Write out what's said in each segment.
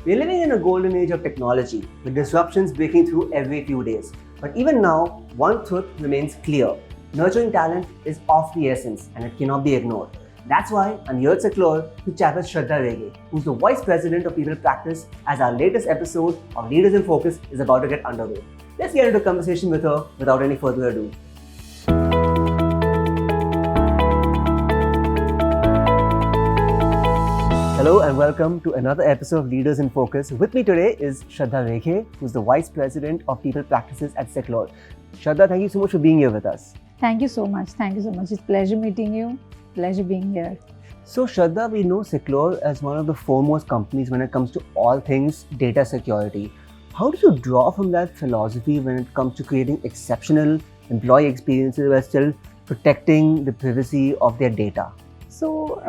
We're living in a golden age of technology, with disruptions breaking through every few days. But even now, one truth remains clear. Nurturing talent is of the essence and it cannot be ignored. That's why I'm here at Seclore to chat with Shraddha Reghe, who's the Vice President of People Practice, as our latest episode of Leaders in Focus is about to get underway. Let's get into a conversation with her without any further ado. Hello and welcome to another episode of Leaders in Focus. With me today is Shraddha Reghe, who's the Vice President of People Practices at Seclore. Shraddha, thank you so much for being here with us. Thank you so much. It's a pleasure meeting you. Pleasure being here. So Shraddha, we know Seclore as one of the foremost companies when it comes to all things data security. How do you draw from that philosophy when it comes to creating exceptional employee experiences while still protecting the privacy of their data? So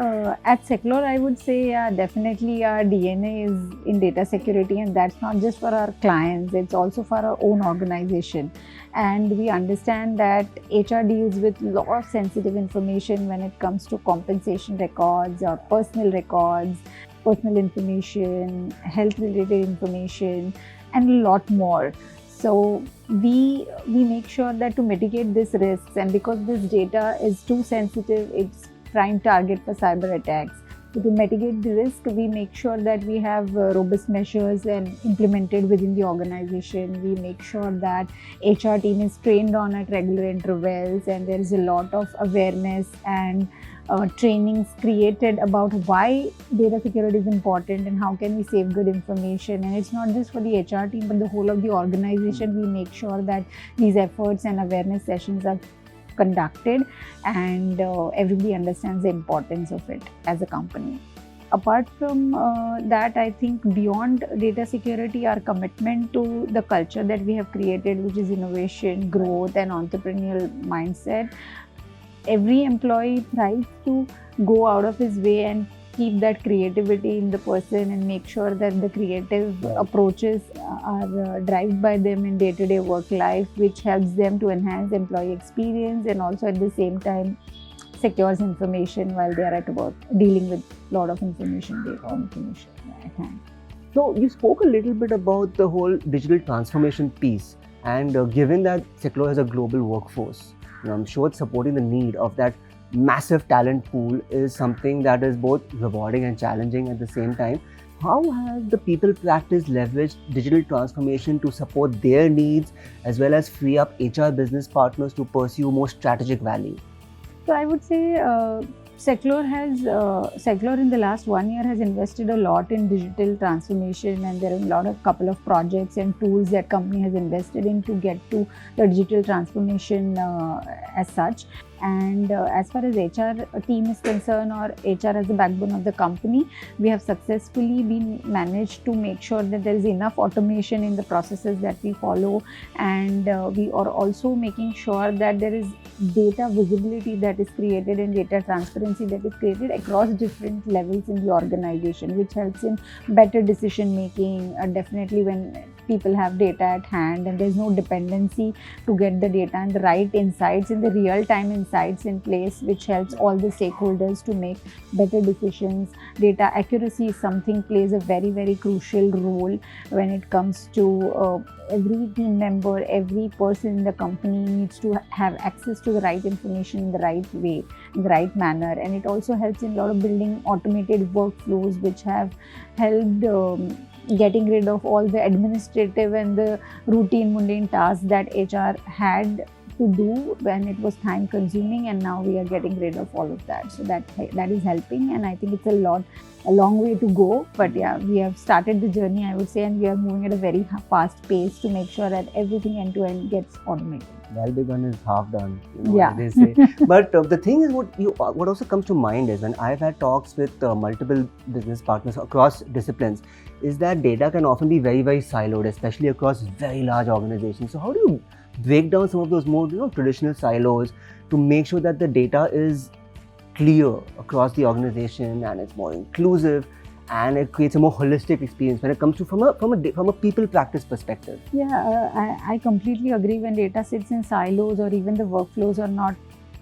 at Seclore, I would say definitely our DNA is in data security, and that's not just for our clients, it's also for our own organization. And we understand that HR deals with a lot of sensitive information when it comes to compensation records or personal records, personal information, health related information, and a lot more. So we make sure that to mitigate these risks, and because this data is too sensitive, it's prime target for cyber attacks. So to mitigate the risk, we make sure that we have robust measures and implemented within the organization. We make sure that HR team is trained on at regular intervals, and there is a lot of awareness and trainings created about why data security is important and how can we safeguard information. And it's not just for the HR team, but the whole of the organization. We make sure that these efforts and awareness sessions are conducted, and everybody understands the importance of it as a company. Apart from that, I think beyond data security, our commitment to the culture that we have created, which is innovation, growth, and entrepreneurial mindset. Every employee tries to go out of his way and keep that creativity in the person and make sure that the creative approaches are driven by them in day-to-day work life, which helps them to enhance employee experience and also at the same time secures information while they are at work, dealing with a lot of information at hand. So you spoke a little bit about the whole digital transformation piece, and given that Seclore has a global workforce, I'm sure it's supporting the need of that massive talent pool is something that is both rewarding and challenging at the same time. How has the People Practice leveraged digital transformation to support their needs as well as free up HR business partners to pursue more strategic value? So I would say Seclore in the last 1 year has invested a lot in digital transformation, and there are couple of projects and tools that company has invested in to get to the digital transformation as such. And as far as HR team is concerned, or HR as the backbone of the company, we have successfully been managed to make sure that there is enough automation in the processes that we follow, and we are also making sure that there is data visibility that is created and data transparency that is created across different levels in the organization, which helps in better decision making. Definitely when people have data at hand and there's no dependency to get the data and the right insights in the real-time insights in place, which helps all the stakeholders to make better decisions. Data accuracy is something plays a very, very crucial role when it comes to every team member, every person in the company needs to have access to the right information in the right way, in the right manner. And it also helps in a lot of building automated workflows, which have helped getting rid of all the administrative and the routine mundane tasks that HR had to do when it was time consuming, and now we are getting rid of all of that. So that is helping, and I think it's a long way to go, but yeah, we have started the journey, I would say, and we are moving at a very fast pace to make sure that everything end to end gets automated. Well begun is half done, they say. But the thing is, what also comes to mind is when I've had talks with multiple business partners across disciplines, is that data can often be very, very siloed, especially across very large organizations. So how do you break down some of those more traditional silos to make sure that the data is clear across the organization and it's more inclusive and it creates a more holistic experience when it comes to from a people practice perspective? Yeah, I completely agree. When data sits in silos or even the workflows are not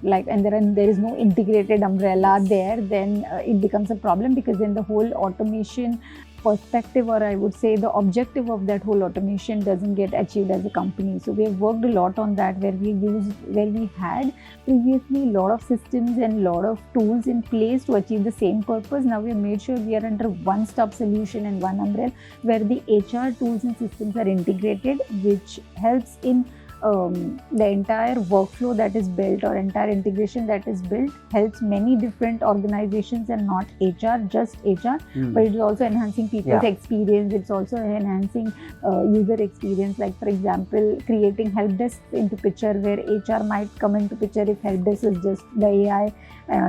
and there is no integrated umbrella there, then it becomes a problem, because then the whole automation perspective, or I would say the objective of that whole automation doesn't get achieved as a company. So we have worked a lot on that, where we had previously a lot of systems and a lot of tools in place to achieve the same purpose. Now we have made sure we are under one-stop solution and one umbrella, where the HR tools and systems are integrated, which helps in the entire workflow that is built, or entire integration that is built, helps many different organizations, and not HR, just HR, but it is also enhancing people's experience. It's also enhancing user experience. Like for example, creating help desk into picture, where HR might come into picture if help desk is just the AI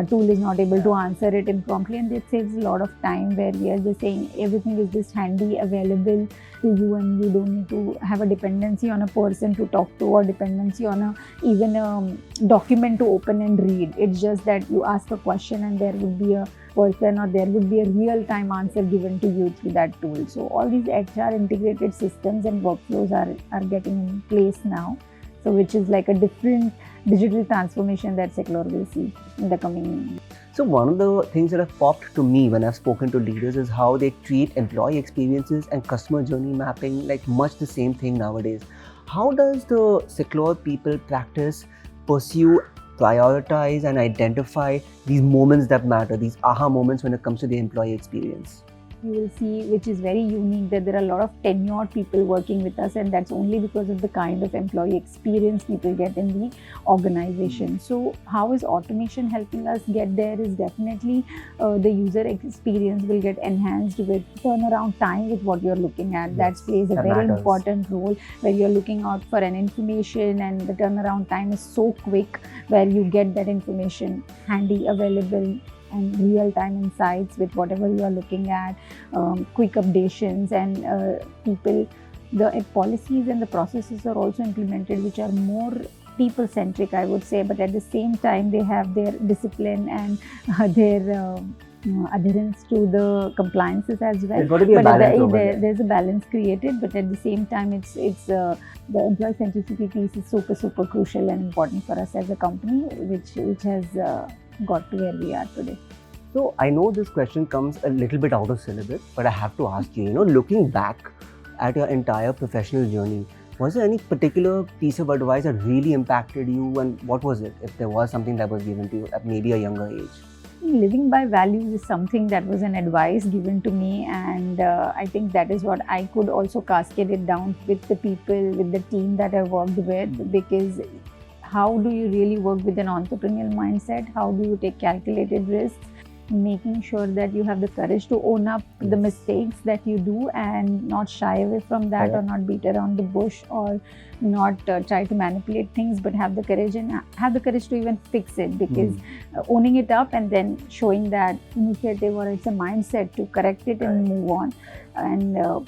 tool is not able to answer it promptly, and it saves a lot of time, where we are just saying everything is just handy, available to you, and you don't need to have a dependency on a person to talk to, or dependency on even a document to open and read. It's just that you ask a question and there would be a person, or there would be a real-time answer given to you through that tool. So all these HR integrated systems and workflows are getting in place now. So which is like a different digital transformation that Seclore will see in the coming years. So one of the things that have popped to me when I've spoken to leaders is how they treat employee experiences and customer journey mapping like much the same thing nowadays. How does the Seclore people practice, pursue, prioritize and identify these moments that matter, these aha moments when it comes to the employee experience? You will see, which is very unique, that there are a lot of tenured people working with us, and that's only because of the kind of employee experience people get in the organization. So how is automation helping us get there is definitely the user experience will get enhanced with turnaround time, with what you're looking at. That plays a very important role, where you're looking out for an information and the turnaround time is so quick, where you get that information handy, available, and real-time insights with whatever you are looking at, quick updations, and the policies and the processes are also implemented, which are more people-centric, I would say, but at the same time they have their discipline and their adherence to the compliances as well. There's got to be a balance over there. There's a balance created, but at the same time, it's the employee centricity piece is super crucial and important for us as a company, which has got to where we are today. So I know this question comes a little bit out of syllabus, but I have to ask you, looking back at your entire professional journey, was there any particular piece of advice that really impacted you, and what was it, if there was something that was given to you at maybe a younger age? Living by values is something that was an advice given to me, and I think that is what I could also cascade it down with the people, with the team that I worked with, because how do you really work with an entrepreneurial mindset? How do you take calculated risks? Making sure that you have the courage to own up the mistakes that you do and not shy away from that, or not beat around the bush, or not try to manipulate things, but have the courage to even fix it, because owning it up and then showing that initiative, or it's a mindset to correct it and move on. And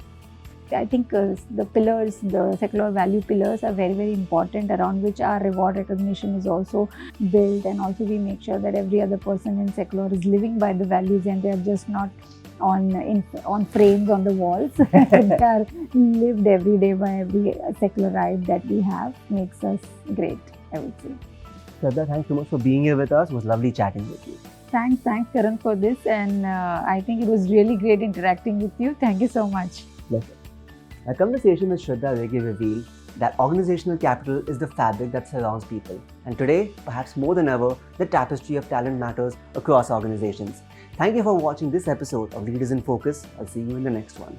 I think the Seclore value pillars are very important, around which our reward recognition is also built, and also we make sure that every other person in Seclore is living by the values, and they are just not on frames on the walls. They are lived every day by every Seclorite that we have. Makes us great, I would say. Shraddha, thanks so much for being here with us. It was lovely chatting with you. Thanks Karan for this, and I think it was really great interacting with you. Thank you so much. Pleasure. Our conversation with Shraddha Reghe revealed that organizational capital is the fabric that surrounds people. And today, perhaps more than ever, the tapestry of talent matters across organizations. Thank you for watching this episode of Leaders in Focus. I'll see you in the next one.